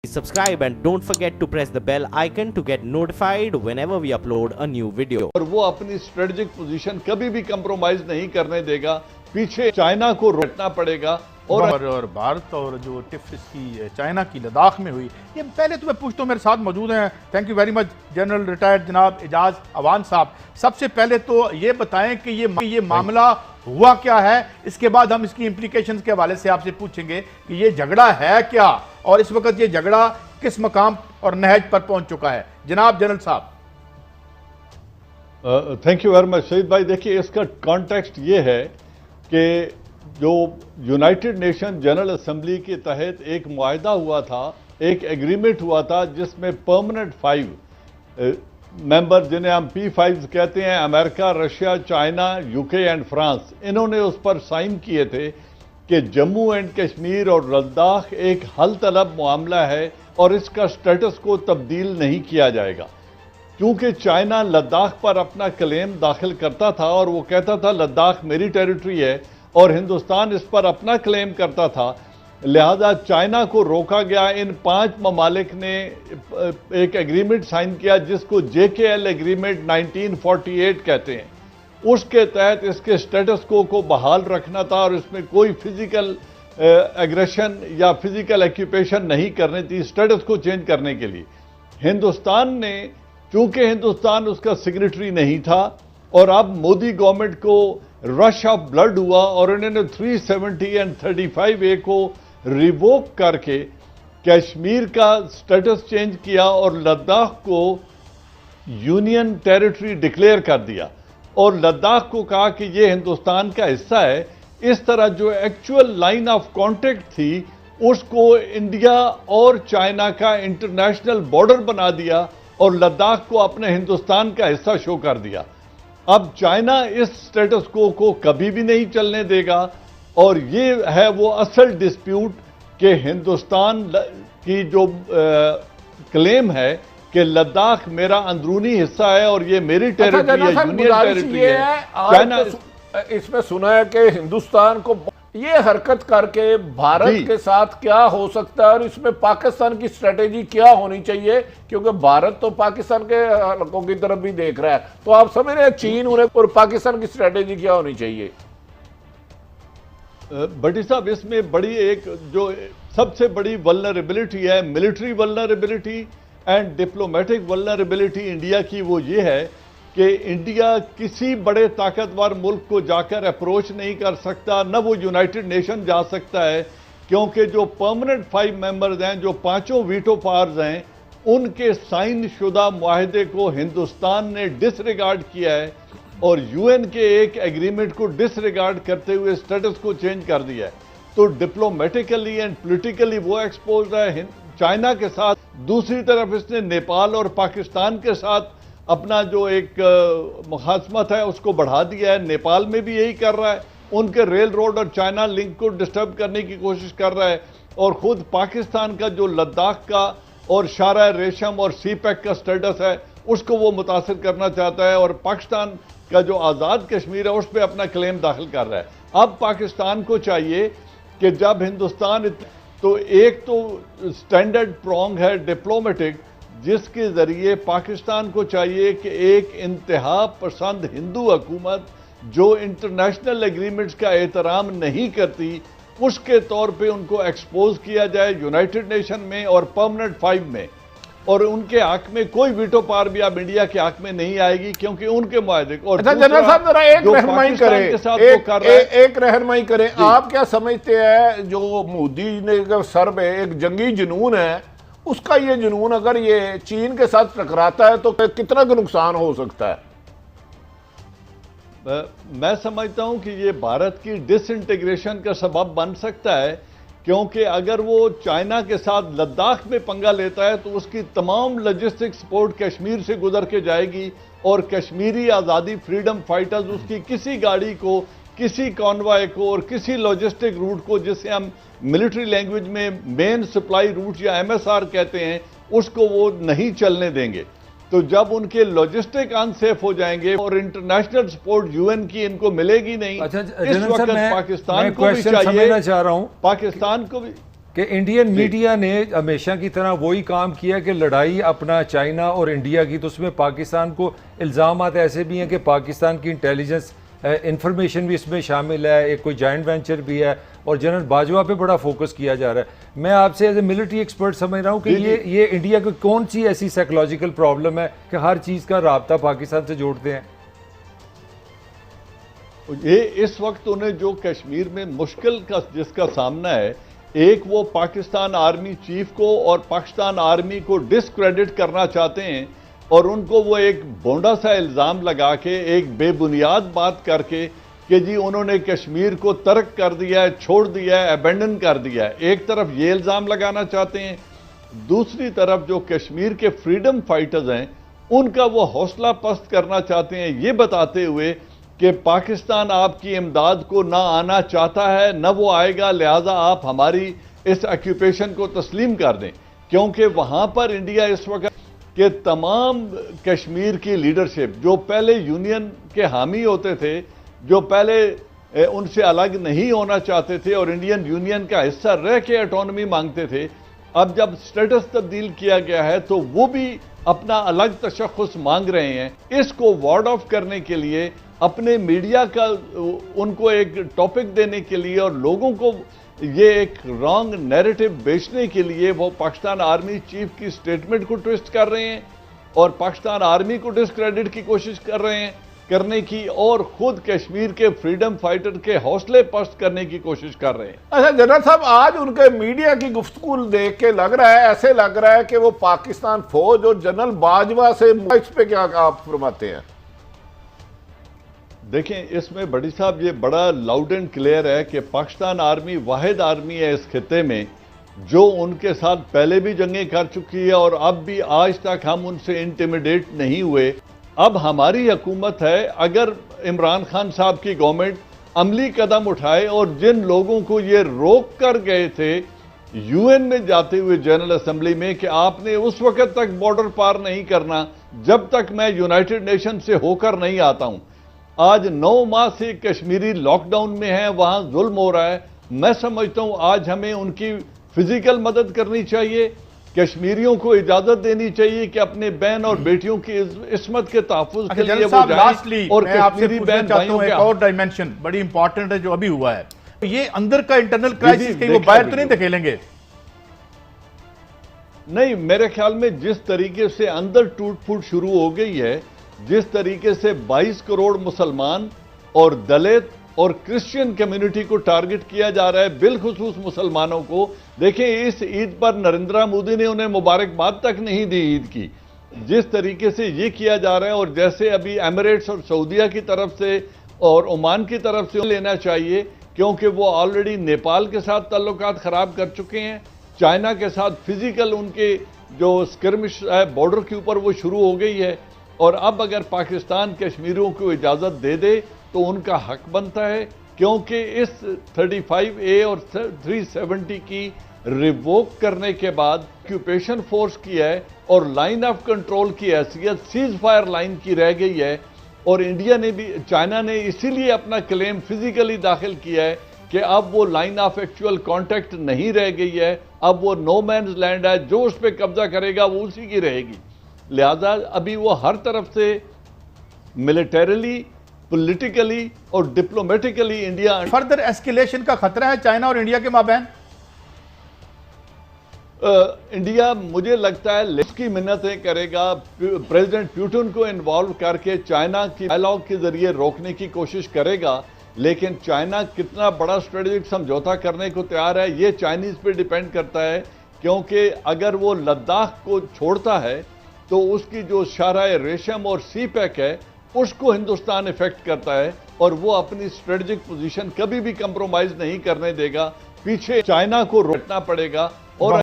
Subscribe and don't forget to press the bell icon to get notified whenever we upload a new video. और वो अपनी strategic position कभी भी compromise नहीं करने देगा। पीछे चाइना को रोकना पड़ेगा। और भारत और जो टिफ इसकी चाइना की लद्दाख में हुई, ये पहले तो मैं पूछता हूँ, मेरे साथ मौजूद हैं, thank you very much, general retired जनाब एजाज अवान साहब। सबसे पहले तो ये बताएं कि ये मामला हुआ क्या है, इसके बाद हम इसकी इम्प्लीकेशंस के हवाले से आपसे पूछेंगे कि ये झगड़ा है क्या और इस वक्त ये झगड़ा किस मकाम और नहज पर पहुंच चुका है। जनाब जनरल साहब। थैंक यू वेरी मच शहीद भाई। देखिए, इसका कॉन्टेक्स्ट ये है कि जो यूनाइटेड नेशन जनरल असेंबली के तहत एक मुआहदा हुआ था, एक एग्रीमेंट हुआ था, जिसमें परमानेंट 5 मेंबर, जिन्हें हम P5 कहते हैं, America, Russia, China, UK and France, इन्होंने उस पर साइन किए थे कि जम्मू एंड कश्मीर और लद्दाख एक हल तलब मामला है और इसका स्टेटस को तब्दील नहीं किया जाएगा। क्योंकि चाइना लद्दाख पर अपना क्लेम दाखिल करता था और वो कहता था लद्दाख मेरी टेरिटरी है और हिंदुस्तान इस पर अपना क्लेम करता था, लिहाजा चाइना को रोका गया। इन 5 ममालिक ने एक एग्रीमेंट साइन किया जिसको JKL एग्रीमेंट 1948 कहते हैं। उसके तहत इसके स्टेटस को बहाल रखना था और इसमें कोई फिजिकल एग्रेशन या फिजिकल ऑक्यूपेशन नहीं करनी थी स्टेटस को चेंज करने के लिए। हिंदुस्तान ने, चूंकि हिंदुस्तान उसका सिग्नेटरी नहीं था और अब मोदी गवर्नमेंट को रश ऑफ ब्लड हुआ और इन्होंने 370 एंड 35A को रिवोक करके कश्मीर का स्टेटस चेंज किया और लद्दाख को यूनियन टेरिटरी डिक्लेयर कर दिया और लद्दाख को कहा कि ये हिंदुस्तान का हिस्सा है। इस तरह जो एक्चुअल लाइन ऑफ कॉन्टैक्ट थी उसको इंडिया और चाइना का इंटरनेशनल बॉर्डर बना दिया और लद्दाख को अपने हिंदुस्तान का हिस्सा शो कर दिया। अब चाइना इस स्टेटस को कभी भी नहीं चलने देगा और ये है वो असल डिस्प्यूट कि हिंदुस्तान की जो क्लेम है कि लद्दाख मेरा अंदरूनी हिस्सा है और ये मेरी टेरिटरी है, यूनियन टेरिटरी है। चाइना इसमें सुना है कि हिंदुस्तान को ये हरकत करके भारत के साथ क्या हो सकता है और इसमें पाकिस्तान की स्ट्रेटेजी क्या होनी चाहिए, क्योंकि भारत तो पाकिस्तान के हलकों की तरफ भी देख रहा है। तो आप समझ रहे हैं चीन उन्हें और पाकिस्तान की स्ट्रेटेजी क्या होनी चाहिए? भट्टी साहब, इसमें बड़ी एक जो सबसे बड़ी वल्नरेबिलिटी है, military vulnerability and diplomatic vulnerability India की, वो ये है कि इंडिया किसी बड़े ताकतवर मुल्क को जाकर अप्रोच नहीं कर सकता, न वो यूनाइटेड नेशन जा सकता है, क्योंकि जो परमानेंट 5 मेंबर्स हैं, जो 5 वीटो पावर्स हैं, उनके साइन शुदा मुआहदे को हिंदुस्तान ने डिसरिगार्ड किया है और यूएन के एक एग्रीमेंट को डिसरिगार्ड करते हुए स्टेटस को चेंज कर दिया है। तो डिप्लोमेटिकली एंड पॉलिटिकली वो एक्सपोज है चाइना के साथ। दूसरी तरफ इसने नेपाल और पाकिस्तान के साथ अपना जो एक मुखासमत है उसको बढ़ा दिया है। नेपाल में भी यही कर रहा है, उनके रेल रोड और चाइना लिंक को डिस्टर्ब करने की कोशिश कर रहा है और खुद पाकिस्तान का जो लद्दाख का और शारा रेशम और CPEC का स्टेटस है उसको वो मुतासिर करना चाहता है और पाकिस्तान का जो आज़ाद कश्मीर है उस पर अपना क्लेम दाखिल कर रहा है। अब पाकिस्तान को चाहिए कि जब हिंदुस्तान, तो एक तो स्टैंडर्ड प्रोंग है डिप्लोमेटिक, जिसके जरिए पाकिस्तान को चाहिए कि एक इंतहा पसंद हिंदू हुकूमत जो इंटरनेशनल एग्रीमेंट्स का एहतराम नहीं करती, उसके तौर पे उनको एक्सपोज किया जाए यूनाइटेड नेशन में और परमानेंट 5 में, और उनके हक में कोई वीटो पावर भी अब इंडिया के हक में नहीं आएगी क्योंकि उनके मुआहदे को। अच्छा जनरल साहब, जरा एक रहनुमाई करें, एक रहनुमाई करें। आप क्या समझते हैं जो मोदी ने सर पे एक जंगी जुनून है, उसका ये जुनून अगर ये चीन के साथ टकराता है तो कितना का नुकसान हो सकता है? मैं समझता हूं कि ये भारत की डिसइंटीग्रेशन का सबब बन सकता है, क्योंकि अगर वो चाइना के साथ लद्दाख में पंगा लेता है तो उसकी तमाम लॉजिस्टिक सपोर्ट कश्मीर से गुजर के जाएगी और कश्मीरी आज़ादी फ्रीडम फाइटर्स उसकी किसी गाड़ी को, किसी कॉन्वॉय को और किसी लॉजिस्टिक रूट को, जिसे हम मिलिट्री लैंग्वेज में मेन सप्लाई रूट या MSR कहते हैं, उसको वो नहीं चलने देंगे। तो जब उनके लॉजिस्टिक अनसेफ हो जाएंगे और इंटरनेशनल सपोर्ट यूएन की इनको मिलेगी नहीं। अच्छा, इस वक्त पाकिस्तान को भी चाहिए, चाह रहा हूं, पाकिस्तान को भी कि इंडियन मीडिया ने हमेशा की तरह वही काम किया कि लड़ाई अपना चाइना और इंडिया की, तो उसमें पाकिस्तान को इल्ज़ाम ऐसे भी हैं कि पाकिस्तान की इंटेलिजेंस इंफॉर्मेशन भी इसमें शामिल है, एक कोई जॉइंट वेंचर भी है, और जनरल बाजवा पे बड़ा फोकस किया जा रहा है। मैं आपसे एज ए मिलिट्री एक्सपर्ट समझ रहा हूँ कि ये इंडिया को कौन सी ऐसी साइकोलॉजिकल प्रॉब्लम है कि हर चीज़ का राब्ता पाकिस्तान से जोड़ते हैं। ये इस वक्त उन्हें जो कश्मीर में मुश्किल का जिसका सामना है, एक वो पाकिस्तान आर्मी चीफ को और पाकिस्तान आर्मी को डिस्क्रेडिट करना चाहते हैं, और उनको वो एक बोंडा सा इल्ज़ाम लगा के, एक बेबुनियाद बात करके कि जी उन्होंने कश्मीर को तर्क कर दिया है, छोड़ दिया है, अबेंडन कर दिया है। एक तरफ ये इल्ज़ाम लगाना चाहते हैं, दूसरी तरफ जो कश्मीर के फ्रीडम फाइटर्स हैं उनका वो हौसला पस्त करना चाहते हैं, ये बताते हुए कि पाकिस्तान आपकी इमदाद को ना आना चाहता है, न वो आएगा, लिहाजा आप हमारी इस ऑक्यूपेशन को तस्लीम कर दें। क्योंकि वहां पर इंडिया इस वक्त के तमाम कश्मीर की लीडरशिप जो पहले यूनियन के हामी होते थे, जो पहले उनसे अलग नहीं होना चाहते थे और इंडियन यूनियन का हिस्सा रह के ऑटोनॉमी मांगते थे, अब जब स्टेटस तब्दील किया गया है तो वो भी अपना अलग तशख़्ख़ुस मांग रहे हैं। इसको वार्ड ऑफ करने के लिए, अपने मीडिया का उनको एक टॉपिक देने के लिए और लोगों को ये एक रॉन्ग नैरेटिव बेचने के लिए वो पाकिस्तान आर्मी चीफ की स्टेटमेंट को ट्विस्ट कर रहे हैं और पाकिस्तान आर्मी को डिस्क्रेडिट की कोशिश कर रहे हैं करने की, और खुद कश्मीर के फ्रीडम फाइटर के हौसले पस्त करने की कोशिश कर रहे हैं। अच्छा जनरल साहब, आज उनके मीडिया की गुफ्तगू देख के लग रहा है, ऐसे लग रहा है कि वो पाकिस्तान फौज और जनरल बाजवा से इस पे क्या आप फरमाते हैं? देखें, इसमें बड़ी साहब ये बड़ा लाउड एंड क्लियर है कि पाकिस्तान आर्मी वाहिद आर्मी है इस खिते में जो उनके साथ पहले भी जंगें कर चुकी है और अब भी आज तक हम उनसे इंटिमिडेट नहीं हुए। अब हमारी हुकूमत है, अगर इमरान खान साहब की गवर्नमेंट अमली कदम उठाए और जिन लोगों को ये रोक कर गए थे यूएन में जाते हुए जनरल असेंबली में कि आपने उस वक्त तक बॉर्डर पार नहीं करना जब तक मैं यूनाइटेड नेशन से होकर नहीं आता हूं। आज 9 माह से कश्मीरी लॉकडाउन में है, वहां जुल्म हो रहा है। मैं समझता हूं आज हमें उनकी फिजिकल मदद करनी चाहिए, कश्मीरियों को इजाजत देनी चाहिए कि अपने बहन और बेटियों की इस्मत के तहफ़्फ़ुज़ के लिए वो जाएं। और कश्मीरी बहन भाइयों एक और डायमेंशन बड़ी इंपॉर्टेंट है जो अभी हुआ है, ये अंदर का इंटरनल क्राइसिस कहीं वो बाहर तो नहीं धकेलेंगे? नहीं, मेरे ख्याल में जिस तरीके से अंदर टूट फूट शुरू हो गई है, जिस तरीके से 22 करोड़ मुसलमान और दलित और क्रिश्चियन कम्युनिटी को टारगेट किया जा रहा है, बिलखुसूस मुसलमानों को। देखें, इस ईद पर नरेंद्र मोदी ने उन्हें मुबारकबाद तक नहीं दी ईद की, जिस तरीके से ये किया जा रहा है। और जैसे अभी एमिरेट्स और सऊदीया की तरफ से और ओमान की तरफ से लेना चाहिए, क्योंकि वो ऑलरेडी नेपाल के साथ ताल्लुकात खराब कर चुके हैं, चाइना के साथ फिजिकल उनके जो स्किर्मिश है बॉर्डर के ऊपर वो शुरू हो गई है। और अब अगर पाकिस्तान कश्मीरियों को इजाज़त दे दे तो उनका हक बनता है, क्योंकि इस 35A और 370 की रिवोक करने के बाद ऑक्यूपेशन फोर्स की है और लाइन ऑफ कंट्रोल की हैसियत सीज फायर लाइन की रह गई है। और इंडिया ने भी, चाइना ने इसीलिए अपना क्लेम फिजिकली दाखिल किया है कि अब वो लाइन ऑफ एक्चुअल कांटेक्ट नहीं रह गई है, अब वो नो मैन्स लैंड है, जो उस पर कब्जा करेगा वो उसी की रहेगी। लिहाजा अभी वो हर तरफ से मिलिटरीली, पॉलिटिकली और डिप्लोमेटिकली इंडिया फर्दर एस्केलेशन का खतरा है चाइना और इंडिया के माबैन। इंडिया मुझे लगता है उसकी मिन्नतें करेगा, प्रेसिडेंट पुतिन को इन्वॉल्व करके चाइना की डायलॉग के जरिए रोकने की कोशिश करेगा, लेकिन चाइना कितना बड़ा स्ट्रेटेजिक समझौता करने को तैयार है ये चाइनीज पे डिपेंड करता है। क्योंकि अगर वो लद्दाख को छोड़ता है तो उसकी जो शाहराह रेशम और सी पैक है उसको हिंदुस्तान इफेक्ट करता है और वो अपनी स्ट्रेटेजिक पोजीशन कभी भी कंप्रोमाइज नहीं करने देगा, पीछे चाइना को रोकना पड़ेगा। और